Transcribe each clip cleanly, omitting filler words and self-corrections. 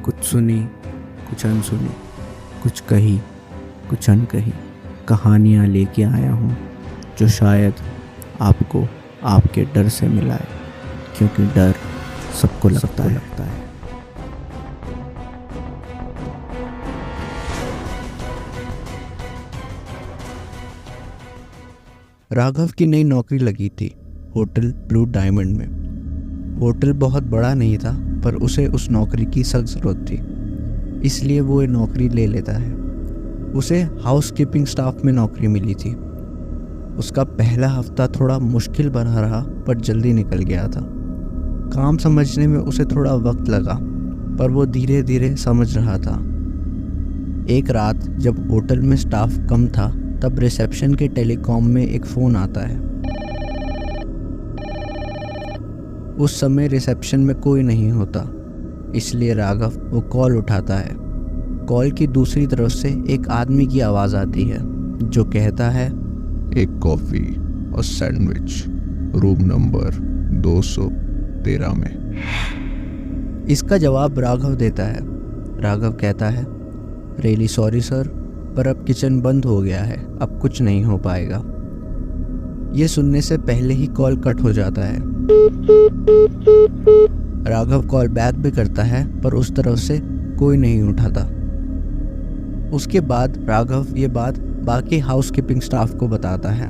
कुछ सुनी, कुछ अनसुनी, कुछ कही, कुछ अनकही कहानियाँ लेके आया हूँ जो शायद आपको आपके डर से मिलाए, क्योंकि डर सबको लगता है। राघव की नई नौकरी लगी थी होटल ब्लू डायमंड में। होटल बहुत बड़ा नहीं था, पर उसे उस नौकरी की सख्त ज़रूरत थी, इसलिए वो ये नौकरी ले लेता है। उसे हाउसकीपिंग स्टाफ में नौकरी मिली थी। उसका पहला हफ्ता थोड़ा मुश्किल बना रहा, पर जल्दी निकल गया था। काम समझने में उसे थोड़ा वक्त लगा, पर वो धीरे धीरे समझ रहा था। एक रात जब होटल में स्टाफ कम था, तब रिसेप्शन के टेलीकॉम में एक फ़ोन आता है। उस समय रिसेप्शन में कोई नहीं होता, इसलिए राघव वो कॉल उठाता है। कॉल की दूसरी तरफ से एक आदमी की आवाज़ आती है जो कहता है, एक कॉफ़ी और सैंडविच रूम नंबर 213 में। इसका जवाब राघव देता है। राघव कहता है, रियली सॉरी सर, पर अब किचन बंद हो गया है, अब कुछ नहीं हो पाएगा। ये सुनने से पहले ही कॉल कट हो जाता है। राघव कॉल बैक भी करता है, पर उस तरफ से कोई नहीं उठाता। उसके बाद राघव ये बात बाकी हाउसकीपिंग स्टाफ को बताता है,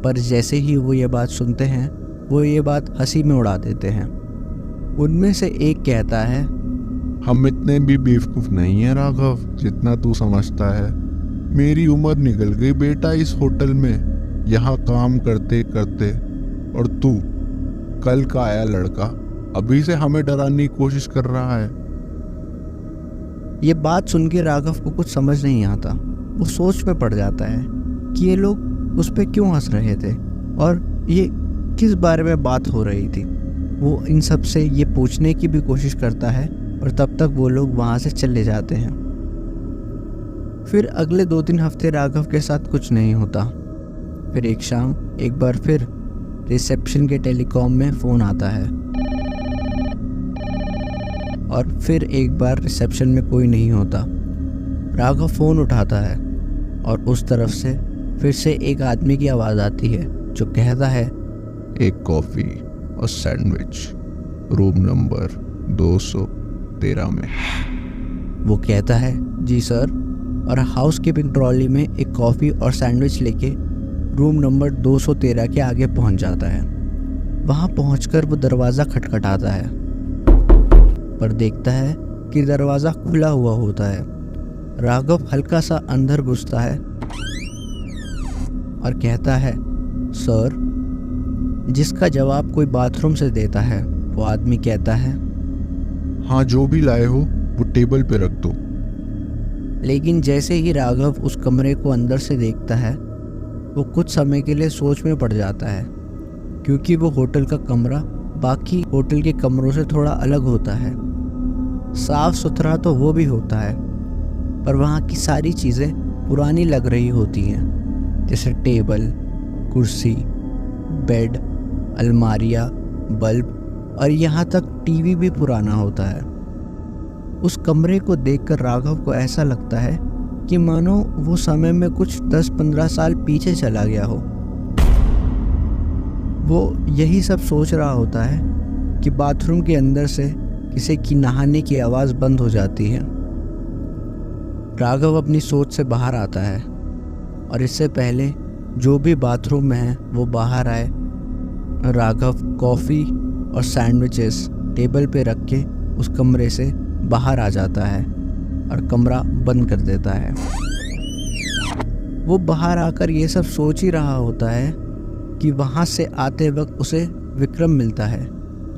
पर जैसे ही वो ये बात सुनते हैं, वो ये बात हंसी में उड़ा देते हैं। उनमें से एक कहता है, हम इतने भी बेवकूफ़ नहीं हैं राघव जितना तू समझता है। मेरी उम्र निकल गई बेटा इस होटल में यहाँ काम करते करते, और तू कल का आया लड़का अभी से हमें डराने की कोशिश कर रहा है। ये बात सुन के राघव को कुछ समझ नहीं आता। वो सोच में पड़ जाता है कि ये लोग उस पर क्यों हंस रहे थे और ये किस बारे में बात हो रही थी। वो इन सब से ये पूछने की भी कोशिश करता है, और तब तक वो लोग वहाँ से चले जाते हैं। फिर अगले 2-3 हफ्ते राघव के साथ कुछ नहीं होता। फिर एक शाम एक बार फिर रिसेप्शन के टेलीकॉम में फ़ोन आता है, और फिर एक बार रिसेप्शन में कोई नहीं होता। राघव फ़ोन उठाता है, और उस तरफ से फिर से एक आदमी की आवाज़ आती है जो कहता है, एक कॉफ़ी और सैंडविच रूम नंबर 213 में। वो कहता है, जी सर, और हाउसकीपिंग ट्रॉली में एक कॉफ़ी और सैंडविच लेके रूम नंबर 213 के आगे पहुंच जाता है। वहां पहुंचकर वो दरवाज़ा खटखटाता है, पर देखता है कि दरवाज़ा खुला हुआ होता है। राघव हल्का सा अंदर घुसता है और कहता है, सर, जिसका जवाब कोई बाथरूम से देता है। वो आदमी कहता है, हाँ, जो भी लाए हो वो टेबल पे रख दो। लेकिन जैसे ही राघव उस कमरे को अंदर से देखता है, वो कुछ समय के लिए सोच में पड़ जाता है, क्योंकि वो होटल का कमरा बाकी होटल के कमरों से थोड़ा अलग होता है। साफ सुथरा तो वो भी होता है, पर वहाँ की सारी चीज़ें पुरानी लग रही होती हैं, जैसे टेबल, कुर्सी, बेड, अलमारियाँ, बल्ब, और यहाँ तक टीवी भी पुराना होता है। उस कमरे को देखकर राघव को ऐसा लगता है कि मानो वो समय में कुछ 10-15 साल पीछे चला गया हो। वो यही सब सोच रहा होता है कि बाथरूम के अंदर से किसी की नहाने की आवाज़ बंद हो जाती है। राघव अपनी सोच से बाहर आता है, और इससे पहले जो भी बाथरूम में है वो बाहर आए, राघव कॉफ़ी और सैंडविचेस टेबल पे रख के उस कमरे से बाहर आ जाता है और कमरा बंद कर देता है। वो बाहर आकर ये सब सोच ही रहा होता है कि वहाँ से आते वक्त उसे विक्रम मिलता है।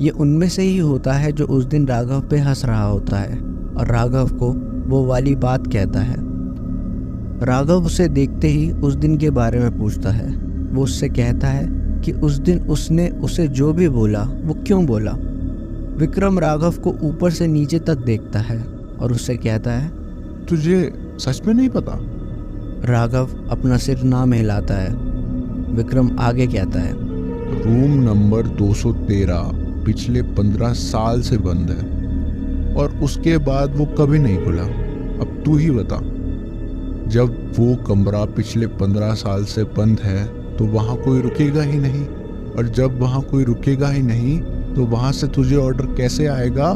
ये उनमें से ही होता है जो उस दिन राघव पे हंस रहा होता है और राघव को वो वाली बात कहता है। राघव उसे देखते ही उस दिन के बारे में पूछता है। वो उससे कहता है कि उस दिन उसने उसे जो भी बोला वो क्यों बोला। विक्रम राघव को ऊपर से नीचे तक देखता है और उससे कहता है, तुझे सच में नहीं पता? राघव अपना सिर ना हिलाता है। विक्रम आगे कहता है, रूम नंबर 213 पिछले 15 साल से बंद है। और उसके बाद वो कभी नहीं खुला। अब तू ही बता, जब वो कमरा पिछले 15 साल से बंद है तो वहाँ कोई रुकेगा ही नहीं, और जब वहाँ कोई रुकेगा ही नहीं तो वहाँ से तुझे ऑर्डर कैसे आएगा?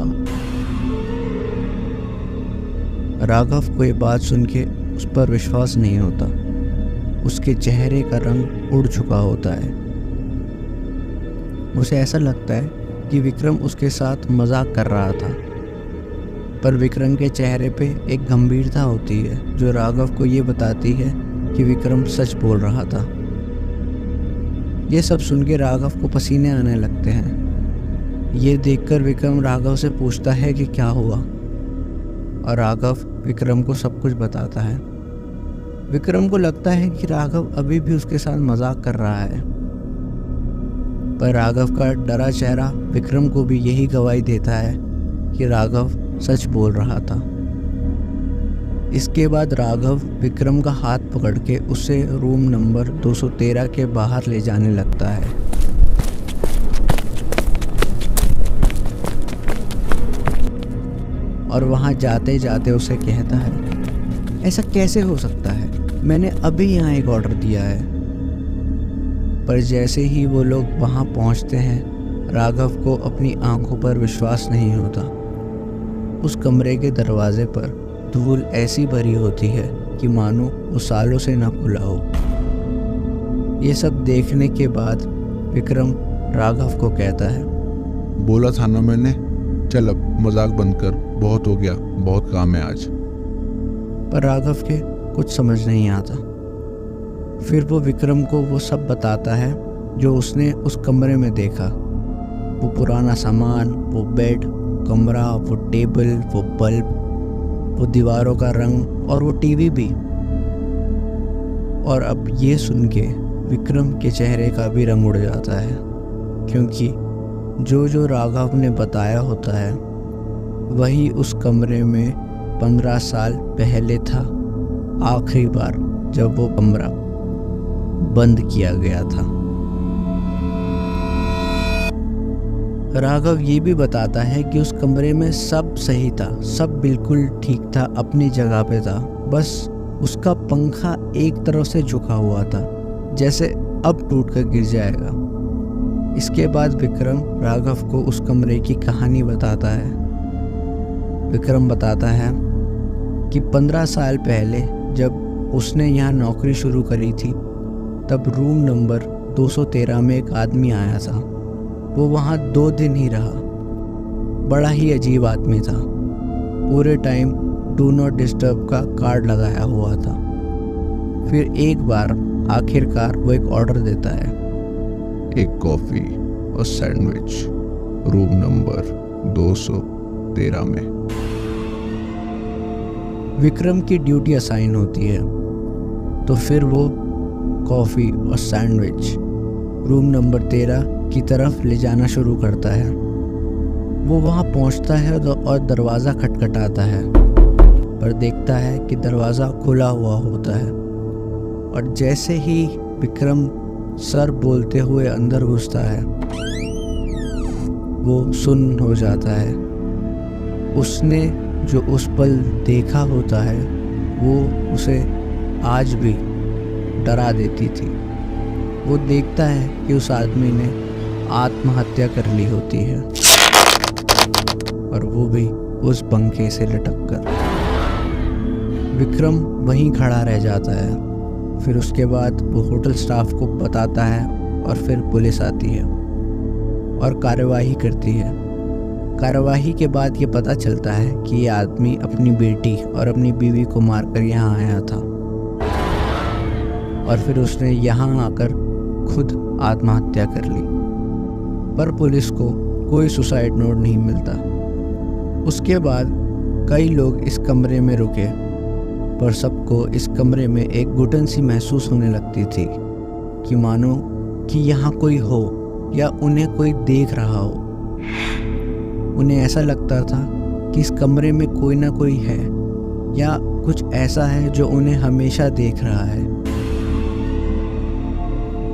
राघव को ये बात सुन के उस पर विश्वास नहीं होता। उसके चेहरे का रंग उड़ चुका होता है। उसे ऐसा लगता है कि विक्रम उसके साथ मजाक कर रहा था, पर विक्रम के चेहरे पे एक गंभीरता होती है जो राघव को ये बताती है कि विक्रम सच बोल रहा था। ये सब सुन के राघव को पसीने आने लगते हैं। ये देखकर विक्रम राघव से पूछता है कि क्या हुआ, और राघव विक्रम को सब कुछ बताता है। विक्रम को लगता है कि राघव अभी भी उसके साथ मजाक कर रहा है, पर राघव का डरा चेहरा विक्रम को भी यही गवाही देता है कि राघव सच बोल रहा था। इसके बाद राघव विक्रम का हाथ पकड़ के उसे रूम नंबर 213 के बाहर ले जाने लगता है। और वहां जाते जाते उसे कहता है, ऐसा कैसे हो सकता है, मैंने अभी यहाँ एक ऑर्डर दिया है। पर जैसे ही वो लोग वहां पहुंचते हैं, राघव को अपनी आंखों पर विश्वास नहीं होता। उस कमरे के दरवाजे पर धूल ऐसी भरी होती है कि मानो वो सालों से न खुला हो। ये सब देखने के बाद विक्रम राघव को कहता है, बोला था ना मैंने, चल अब मजाक बंद कर, बहुत हो गया, बहुत काम है आज। पर राघव के कुछ समझ नहीं आता। फिर वो विक्रम को वो सब बताता है जो उसने उस कमरे में देखा। वो पुराना सामान, वो बेड, कमरा, वो टेबल, वो बल्ब, वो दीवारों का रंग और वो टीवी भी। और अब ये सुन के विक्रम के चेहरे का भी रंग उड़ जाता है, क्योंकि जो राघव ने बताया होता है वही उस कमरे में 15 साल पहले था, आखिरी बार जब वो कमरा बंद किया गया था। राघव ये भी बताता है कि उस कमरे में सब सही था, सब बिल्कुल ठीक था, अपनी जगह पे था, बस उसका पंखा एक तरफ से झुका हुआ था, जैसे अब टूट कर गिर जाएगा। इसके बाद विक्रम राघव को उस कमरे की कहानी बताता है। विक्रम बताता है कि 15 साल पहले जब उसने यहाँ नौकरी शुरू करी थी, तब रूम नंबर 213 में एक आदमी आया था। वो वहाँ 2 दिन ही रहा। बड़ा ही अजीब आदमी था। पूरे टाइम डू नॉट डिस्टर्ब का कार्ड लगाया हुआ था। फिर एक बार आखिरकार वो एक ऑर्डर देता है, एक कॉफी और सैंडविच, रूम नंबर 213 में। विक्रम की ड्यूटी असाइन होती है, तो फिर वो कॉफ़ी और सैंडविच रूम नंबर 13 की तरफ ले जाना शुरू करता है। वो वहाँ पहुँचता है और दरवाज़ा खटखटाता है, पर देखता है कि दरवाज़ा खुला हुआ होता है। और जैसे ही विक्रम सर बोलते हुए अंदर घुसता है, वो सुन्न हो जाता है। उसने जो उस पल देखा होता है वो उसे आज भी डरा देती थी। वो देखता है कि उस आदमी ने आत्महत्या कर ली होती है, और वो भी उस पंखे से लटक कर। विक्रम वहीं खड़ा रह जाता है। फिर उसके बाद वो होटल स्टाफ को बताता है, और फिर पुलिस आती है और कार्यवाही करती है। कार्यवाही के बाद ये पता चलता है कि ये आदमी अपनी बेटी और अपनी बीवी को मारकर यहाँ आया था, और फिर उसने यहाँ आकर खुद आत्महत्या कर ली। पर पुलिस को कोई सुसाइड नोट नहीं मिलता। उसके बाद कई लोग इस कमरे में रुके, पर सबको इस कमरे में एक घुटन सी महसूस होने लगती थी, कि मानो कि यहाँ कोई हो या उन्हें कोई देख रहा हो। उन्हें ऐसा लगता था कि इस कमरे में कोई ना कोई है, या कुछ ऐसा है जो उन्हें हमेशा देख रहा है।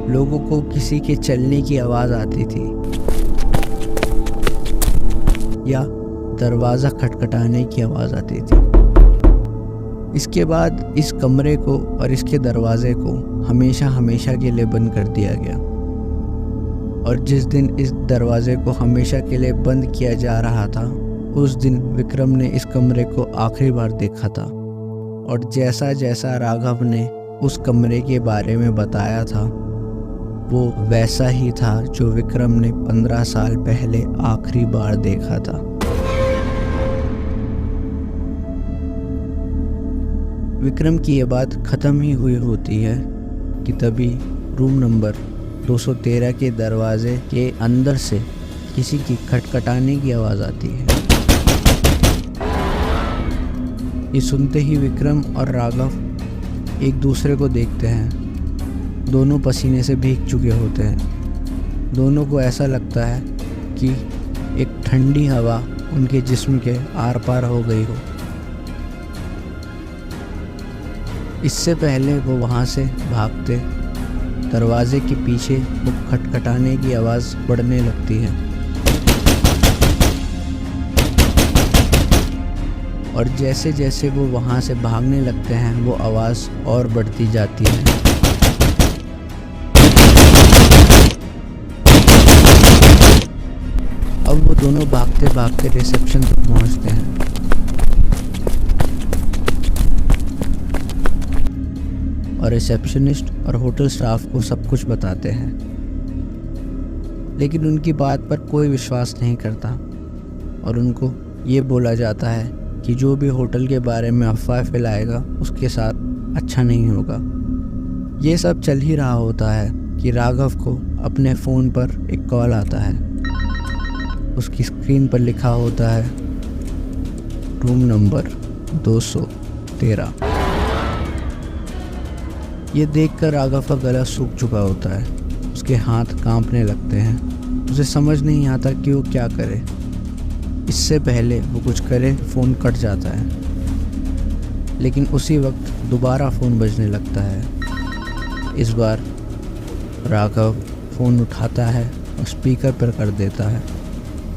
लोगों को किसी के चलने की आवाज़ आती थी, या दरवाज़ा खटखटाने की आवाज़ आती थी। इसके बाद इस कमरे को और इसके दरवाजे को हमेशा हमेशा के लिए बंद कर दिया गया। और जिस दिन इस दरवाजे को हमेशा के लिए बंद किया जा रहा था, उस दिन विक्रम ने इस कमरे को आखिरी बार देखा था। और जैसा जैसा राघव ने उस कमरे के बारे में बताया था, वो वैसा ही था जो विक्रम ने 15 साल पहले आखिरी बार देखा था। विक्रम की ये बात ख़त्म ही हुई होती है कि तभी रूम नंबर 213 के दरवाजे के अंदर से किसी की खटखटाने की आवाज़ आती है। ये सुनते ही विक्रम और राघव एक दूसरे को देखते हैं। दोनों पसीने से भीग चुके होते हैं। दोनों को ऐसा लगता है कि एक ठंडी हवा उनके जिस्म के आर पार हो गई हो। इससे पहले वो वहाँ से भागते, दरवाजे के पीछे वो खटखटाने की आवाज़ बढ़ने लगती है और जैसे जैसे वो वहाँ से भागने लगते हैं, वो आवाज़ और बढ़ती जाती है। अब वो दोनों भागते भागते रिसेप्शन तक पहुँचते हैं। और रिसेप्शनिस्ट और होटल स्टाफ को सब कुछ बताते हैं, लेकिन उनकी बात पर कोई विश्वास नहीं करता और उनको ये बोला जाता है कि जो भी होटल के बारे में अफवाह फैलाएगा उसके साथ अच्छा नहीं होगा। ये सब चल ही रहा होता है कि राघव को अपने फ़ोन पर एक कॉल आता है। उसकी स्क्रीन पर लिखा होता है रूम नंबर 213। ये देखकर राघव का गला सूख चुका होता है। उसके हाथ कांपने लगते हैं। उसे समझ नहीं आता कि वो क्या करे। इससे पहले वो कुछ करे, फ़ोन कट जाता है, लेकिन उसी वक्त दोबारा फ़ोन बजने लगता है। इस बार राघव फ़ोन उठाता है और स्पीकर पर कर देता है।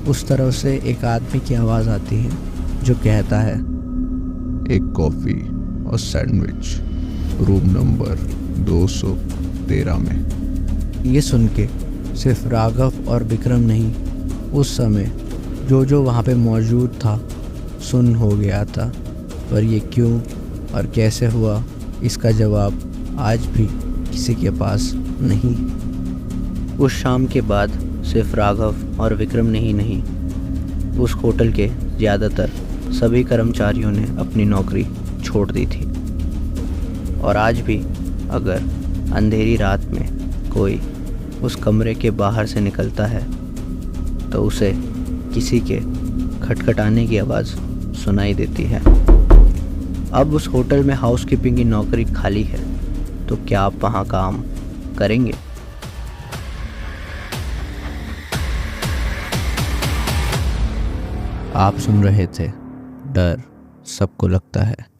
उस तरफ से एक आदमी की आवाज़ आती है जो कहता है, एक कॉफ़ी और सैंडविच रूम नंबर 213 में। ये सुन के सिर्फ राघव और विक्रम नहीं, उस समय जो वहाँ पे मौजूद था सुन्न हो गया था। पर ये क्यों और कैसे हुआ, इसका जवाब आज भी किसी के पास नहीं। उस शाम के बाद सिर्फ राघव और विक्रम ने ही नहीं, उस होटल के ज़्यादातर सभी कर्मचारियों ने अपनी नौकरी छोड़ दी थी। और आज भी अगर अंधेरी रात में कोई उस कमरे के बाहर से निकलता है तो उसे किसी के खटखटाने की आवाज़ सुनाई देती है। अब उस होटल में हाउसकीपिंग की नौकरी खाली है, तो क्या आप वहाँ काम करेंगे? आप सुन रहे थे डर सबको लगता है।